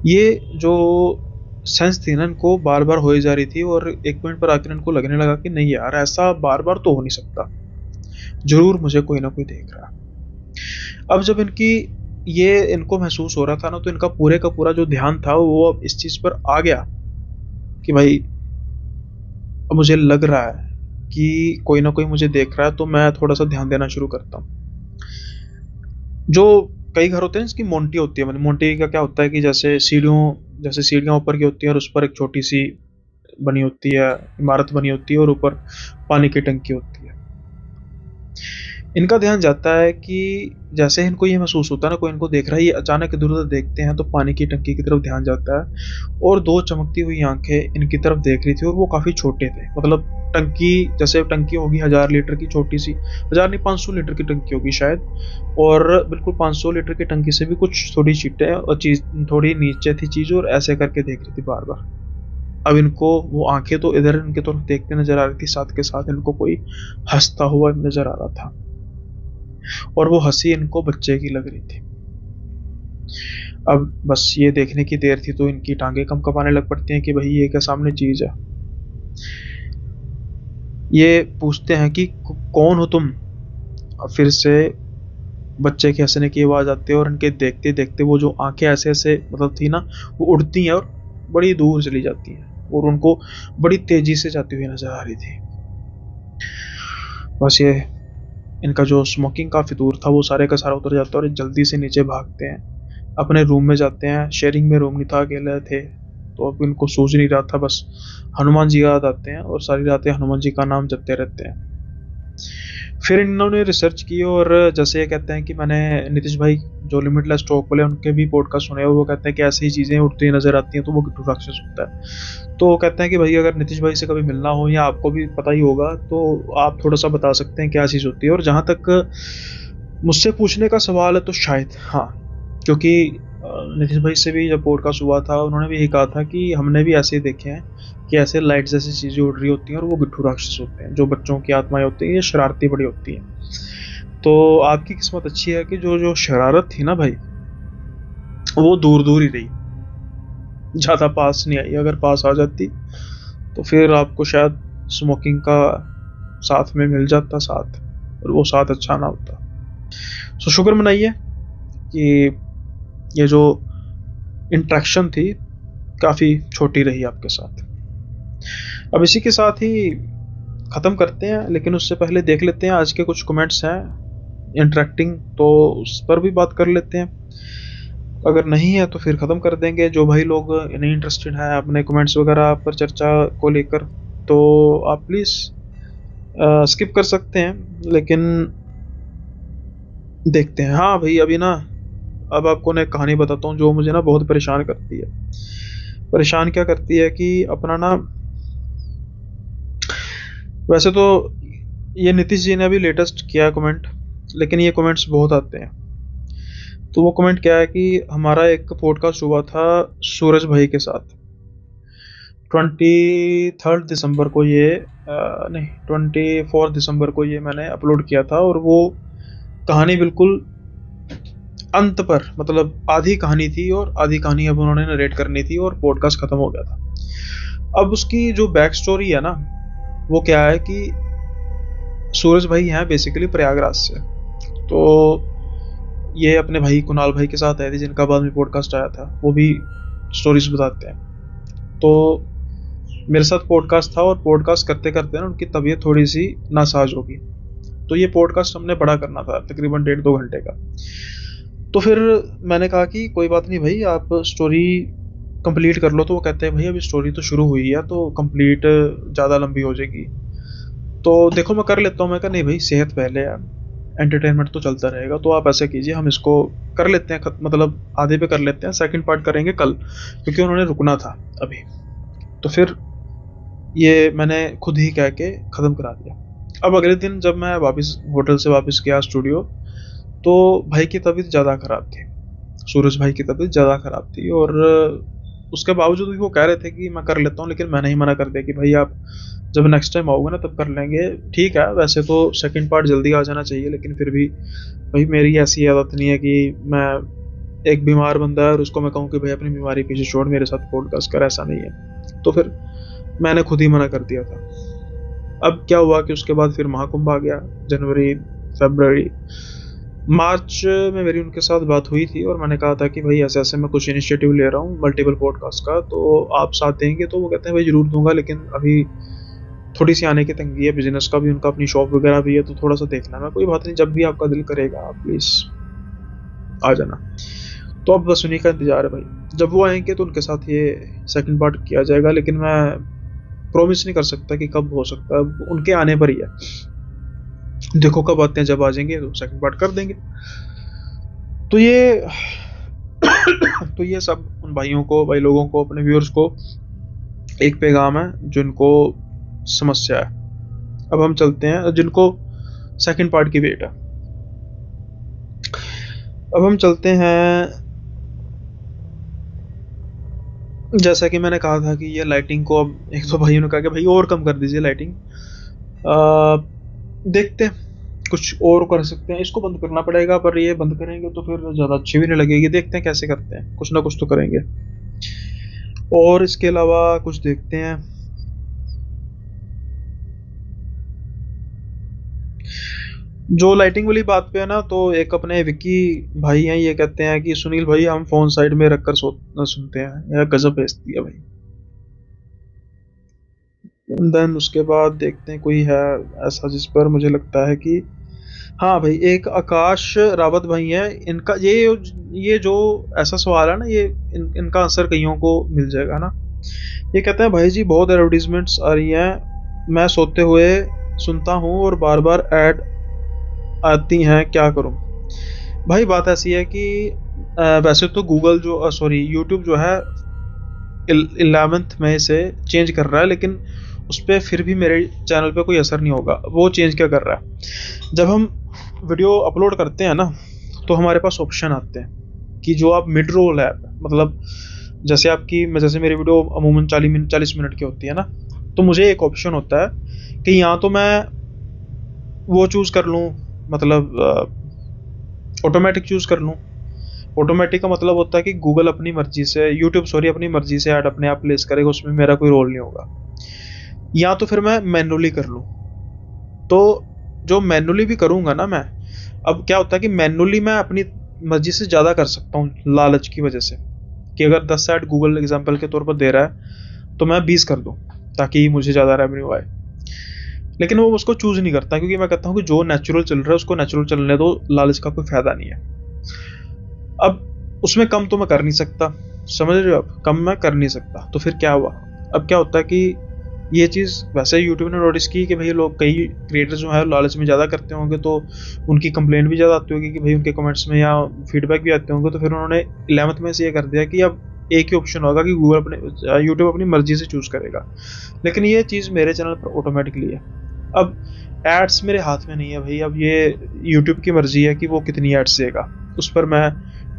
ये जो सेंस थी ना, इनको बार बार हो जा रही थी, और एक पॉइंट पर आकर इनको लगने लगा कि नहीं यार, ऐसा बार बार तो हो नहीं सकता, जरूर मुझे कोई ना कोई देख रहा है। अब जब ये इनको महसूस हो रहा था ना, तो इनका पूरे का पूरा जो ध्यान था वो अब इस चीज पर आ गया कि भाई अब मुझे लग रहा है कि कोई ना कोई मुझे देख रहा है, तो मैं थोड़ा सा ध्यान देना शुरू करता हूँ। जो कई घर होते हैं जिसकी मोंटी होती है, मतलब मोंटी का क्या होता है कि जैसे सीढ़ियाँ ऊपर की होती है और उस पर एक छोटी सी बनी होती है, इमारत बनी होती है, और ऊपर पानी की टंकी होती है। इनका ध्यान जाता है कि जैसे इनको ये महसूस होता है ना कोई इनको देख रहा है, ये अचानक इधर उधर देखते हैं, तो पानी की टंकी की तरफ ध्यान जाता है और दो चमकती हुई आंखें इनकी तरफ देख रही थी, और वो काफी छोटे थे। मतलब टंकी, जैसे टंकी होगी 1000 लीटर की, छोटी सी, 1000 नहीं 500 लीटर की टंकी होगी शायद, और बिल्कुल 500 लीटर की टंकी से भी कुछ थोड़ी छीटे और चीज थोड़ी नीचे थी चीज, और ऐसे करके देख रही थी बार बार। अब इनको वो आंखें तो इधर इनके तरफ देखते नजर आ रही थी, साथ के साथ इनको कोई हंसता हुआ नजर आ रहा था, और वो हंसी इनको बच्चे की लग रही थी। अब बस ये देखने की देर थी, तो इनकी टांगे कंपकपाने लग पड़ती हैं कि भाई ये क्या सामने चीज है। ये पूछते हैं कि कौन हो तुम। अब फिर से बच्चे के हंसने की आवाज आती है, और इनके देखते देखते वो जो आंखें ऐसे ऐसे मतलब थी ना, वो उड़ती हैं और बड़ी दूर चली जाती हैं, और उनको बड़ी तेजी से जाती हुई नजर आ रही थी। बस ये इनका जो स्मोकिंग काफ़ी दूर था वो सारे का सारा उतर जाता है, और जल्दी से नीचे भागते हैं, अपने रूम में जाते हैं। शेयरिंग में रूम नहीं था, अकेले थे, तो अब इनको सूझ नहीं रहा था, बस हनुमान जी याद आते हैं और सारी रातें हनुमान जी का नाम जपते रहते हैं। फिर इन्होंने रिसर्च की, और जैसे ये कहते हैं कि मैंने नीतीश भाई जो लिमिटलेस टॉक वाले, उनके भी पॉडकास्ट सुने, और वो कहते हैं कि ऐसी ही चीज़ें उड़ती नजर आती हैं तो वो गिट्टू राक्षस होता है। तो वो कहते हैं कि भाई अगर नीतीश भाई से कभी मिलना हो, या आपको भी पता ही होगा, तो आप थोड़ा सा बता सकते हैं क्या चीज़ होती है। और जहाँ तक मुझसे पूछने का सवाल है, तो शायद हाँ, क्योंकि नीतीश भाई से भी जब पॉडकास्ट हुआ था, उन्होंने भी यही कहा था कि हमने भी ऐसे ही देखे हैं कि ऐसे लाइट जैसी चीज़ें उड़ रही होती हैं, और वो गिट्टू राक्षस होते हैं। जो बच्चों की आत्माएं होती हैं, ये शरारती बड़ी होती हैं। तो आपकी किस्मत अच्छी है कि जो जो शरारत थी ना भाई, वो दूर दूर ही रही, ज़्यादा पास नहीं आई। अगर पास आ जाती तो फिर आपको शायद स्मोकिंग का साथ में मिल जाता साथ, और वो साथ अच्छा ना होता। सो शुक्र मनाइए कि ये जो इंट्रैक्शन थी काफ़ी छोटी रही आपके साथ। अब इसी के साथ ही ख़त्म करते हैं, लेकिन उससे पहले देख लेते हैं आज के कुछ कमेंट्स हैं इंटरेक्टिंग, तो उस पर भी बात कर लेते हैं। अगर नहीं है तो फिर ख़त्म कर देंगे। जो भाई लोग नहीं इंटरेस्टेड हैं अपने कमेंट्स वगैरह पर चर्चा को लेकर, तो आप प्लीज़ स्किप कर सकते हैं, लेकिन देखते हैं। हाँ भाई, अभी ना, अब आपको मैं एक कहानी बताता हूँ जो मुझे ना बहुत परेशान करती है। परेशान क्या करती है कि अपना ना, वैसे तो ये नीतीश जी ने अभी लेटेस्ट किया है कमेंट, लेकिन ये कमेंट्स बहुत आते हैं। तो वो कमेंट क्या है कि हमारा एक पॉडकास्ट हुआ था सूरज भाई के साथ 23 दिसंबर को, ये नहीं 24 दिसंबर को ये मैंने अपलोड किया था, और वो कहानी बिल्कुल अंत पर, मतलब आधी कहानी थी और आधी कहानी अब उन्होंने नरेट करनी थी और पॉडकास्ट खत्म हो गया था। अब उसकी जो बैक स्टोरी है ना, वो क्या है कि सूरज भाई हैं बेसिकली प्रयागराज से, तो ये अपने भाई कुणाल भाई के साथ आए थे, जिनका बाद में पॉडकास्ट आया था, वो भी स्टोरीज बताते हैं। तो मेरे साथ पॉडकास्ट था, और पॉडकास्ट करते करते ना उनकी तबीयत थोड़ी सी नासाज होगी, तो ये पॉडकास्ट हमने बड़ा करना था, तकरीबन 1.5-2 घंटे का। तो फिर मैंने कहा कि कोई बात नहीं भाई, आप स्टोरी कंप्लीट कर लो। तो वो कहते हैं भाई अभी स्टोरी तो शुरू हुई है, तो कंप्लीट ज़्यादा लंबी हो जाएगी। तो देखो मैं कर लेता हूँ। मैं कहा नहीं भाई, सेहत पहले है, एंटरटेनमेंट तो चलता रहेगा। तो आप ऐसा कीजिए, हम इसको कर लेते हैं, मतलब आधे पे कर लेते हैं, सेकंड पार्ट करेंगे कल, क्योंकि उन्होंने रुकना था अभी। तो फिर ये मैंने खुद ही कह के ख़त्म करा दिया। अब अगले दिन जब मैं वापस होटल से वापस गया स्टूडियो, तो भाई की तबीयत ज़्यादा ख़राब थी, सूरज भाई की तबीयत ज़्यादा ख़राब थी, और उसके बावजूद भी वो कह रहे थे कि मैं कर लेता हूँ, लेकिन मैंने ही मना कर दिया कि भाई आप जब नेक्स्ट टाइम आओगे ना तब कर लेंगे। ठीक है, वैसे तो सेकंड पार्ट जल्दी आ जाना चाहिए, लेकिन फिर भी भाई मेरी ऐसी आदत नहीं है कि मैं, एक बीमार बंदा है और उसको मैं कहूँ कि भाई अपनी बीमारी पीछे छोड़ मेरे साथ पॉडकास्ट कर, ऐसा नहीं है। तो फिर मैंने खुद ही मना कर दिया था। अब क्या हुआ कि उसके बाद फिर महाकुंभ आ गया, जनवरी, फरवरी, मार्च में मेरी उनके साथ बात हुई थी, और मैंने कहा था कि भाई ऐसे ऐसे मैं कुछ इनिशिएटिव ले रहा हूँ मल्टीपल पॉडकास्ट का, तो आप साथ देंगे? तो वो कहते हैं भाई ज़रूर दूंगा, लेकिन अभी थोड़ी सी आने की तंगी है, बिजनेस का भी, उनका अपनी शॉप वगैरह भी है, तो थोड़ा सा देखना। मैं कोई बात नहीं, जब भी आपका दिल करेगा आप प्लीज़ आ जाना। तो अब बस उन्हीं का इंतज़ार है भाई, जब वो आएंगे तो उनके साथ ये सेकंड पार्ट किया जाएगा, लेकिन मैं प्रॉमिस नहीं कर सकता कि कब हो सकता है, उनके आने पर ही है। देखो कब आते हैं, जब आ जाएंगे तो सेकंड पार्ट कर देंगे। तो ये तो ये सब उन भाइयों को, भाई लोगों को, अपने व्यूअर्स को एक पैगाम है जिनको समस्या है। अब हम चलते हैं, जिनको सेकंड पार्ट की वेट है, अब हम चलते हैं। जैसा कि मैंने कहा था कि ये लाइटिंग को, अब एक दो भाइयों ने कहा कि भाई और कम कर दीजिए लाइटिंग। देखते हैं, कुछ और कर सकते हैं, इसको बंद करना पड़ेगा, पर ये बंद करेंगे तो फिर ज़्यादा अच्छी भी नहीं लगेगी। देखते हैं कैसे करते हैं, कुछ ना कुछ तो करेंगे। और इसके अलावा कुछ देखते हैं। जो लाइटिंग वाली बात पे है ना, तो एक अपने विक्की भाई हैं, ये कहते हैं कि सुनील भाई हम फ़ोन साइड में रखकर सुनते हैं, यह गजब बेइज्जती है भाई। देन उसके बाद देखते हैं कोई है ऐसा जिस पर मुझे लगता है कि, हाँ भाई, एक आकाश रावत भाई हैं, इनका ये जो ऐसा सवाल है ना, ये इनका आंसर कईयों को मिल जाएगा ना। ये कहते हैं भाई जी बहुत एडवर्टीजमेंट्स आ रही हैं, मैं सोते हुए सुनता हूँ और बार बार ऐड आती हैं, क्या करूँ? भाई बात ऐसी है कि वैसे तो गूगल जो, सॉरी, यूट्यूब जो है 11 मई से चेंज कर रहा है, लेकिन उस पर फिर भी मेरे चैनल पे कोई असर नहीं होगा। वो चेंज क्या कर रहा है, जब हम वीडियो अपलोड करते हैं ना, तो हमारे पास ऑप्शन आते हैं कि जो आप मिड रोल है, मतलब जैसे मेरी वीडियो अमूमन 40 मिनट की होती है ना, तो मुझे एक ऑप्शन होता है कि या तो मैं वो चूज़ कर लूँ, मतलब ऑटोमेटिक चूज़ कर लूँ। ऑटोमेटिक का मतलब होता है कि गूगल अपनी मर्जी से, यूट्यूब सॉरी, अपनी मर्जी से ऐड अपने आप प्लेस करेगा, उसमें मेरा कोई रोल नहीं होगा। या तो फिर मैं मैनुअली कर लूँ। तो जो मैनुअली भी करूँगा ना मैं, अब क्या होता है कि मैनुअली मैं अपनी मर्जी से ज़्यादा कर सकता हूँ लालच की वजह से, कि अगर 10 ऐड गूगल एग्जाम्पल के तौर पर दे रहा है तो मैं 20 कर दूँ ताकि मुझे ज़्यादा रेवेन्यू आए। लेकिन वो उसको चूज़ नहीं करता, क्योंकि मैं कहता हूँ कि जो नेचुरल चल रहा है उसको नेचुरल चलने दो, लालच का कोई फायदा नहीं है। अब उसमें कम तो मैं कर नहीं सकता, समझ रहे हो आप, कम मैं कर नहीं सकता। तो फिर क्या हुआ, अब क्या होता है कि ये चीज़ वैसे यूट्यूब ने नोटिस की कि भाई लोग, कई क्रिएटर्स जो है लालच में ज़्यादा करते होंगे, तो उनकी कंप्लेंट भी ज़्यादा आती होगी कि भाई उनके कमेंट्स में या फीडबैक भी आते होंगे। तो फिर उन्होंने 11th में से ये कर दिया कि अब एक ही ऑप्शन होगा कि गूगल अपने यूट्यूब अपनी मर्जी से चूज़ करेगा। लेकिन ये चीज़ मेरे चैनल पर ऑटोमेटिकली है। अब एड्स मेरे हाथ में नहीं है भाई, अब ये यूट्यूब की मर्जी है कि वो कितनी एड्स देगा, उस पर मैं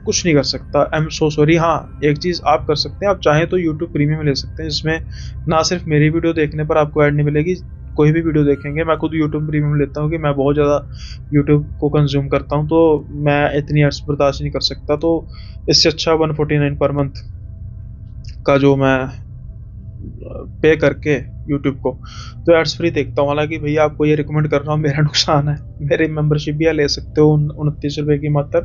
कुछ नहीं कर सकता। I am so sorry. हाँ, एक चीज़ आप कर सकते हैं, आप चाहें तो यूट्यूब प्रीमियम ले सकते हैं, जिसमें ना सिर्फ मेरी वीडियो देखने पर आपको ऐड नहीं मिलेगी, कोई भी वीडियो देखेंगे। मैं खुद यूट्यूब प्रीमियम लेता हूँ कि मैं बहुत ज़्यादा यूट्यूब को कंज्यूम करता हूँ, तो मैं इतनी एड्स बर्दाश्त नहीं कर सकता। तो इससे अच्छा 149 पर मंथ का जो मैं पे करके यूट्यूब को, तो एड्स फ्री देखता हूँ। हालांकि भैया आपको ये रिकमेंड कर रहा हूँ, मेरा नुकसान है, मेरी मेंबरशिप भी ले सकते हो 29 रुपये की मात्र,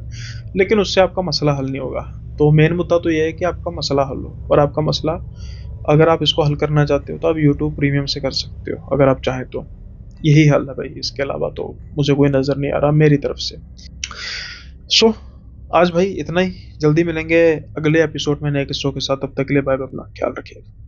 लेकिन उससे आपका मसला हल नहीं होगा। तो मेन मुद्दा तो ये है कि आपका मसला हल हो, और आपका मसला अगर आप इसको हल करना चाहते हो तो आप यूट्यूब प्रीमियम से कर सकते हो, अगर आप चाहें तो। यही हल है भाई, इसके अलावा तो मुझे कोई नज़र नहीं आ रहा मेरी तरफ से। सो आज भाई इतना ही, जल्दी मिलेंगे अगले एपिसोड में नए किस्सों के साथ। तब तक के लिए बाय बाय, अपना ख्याल रखिएगा।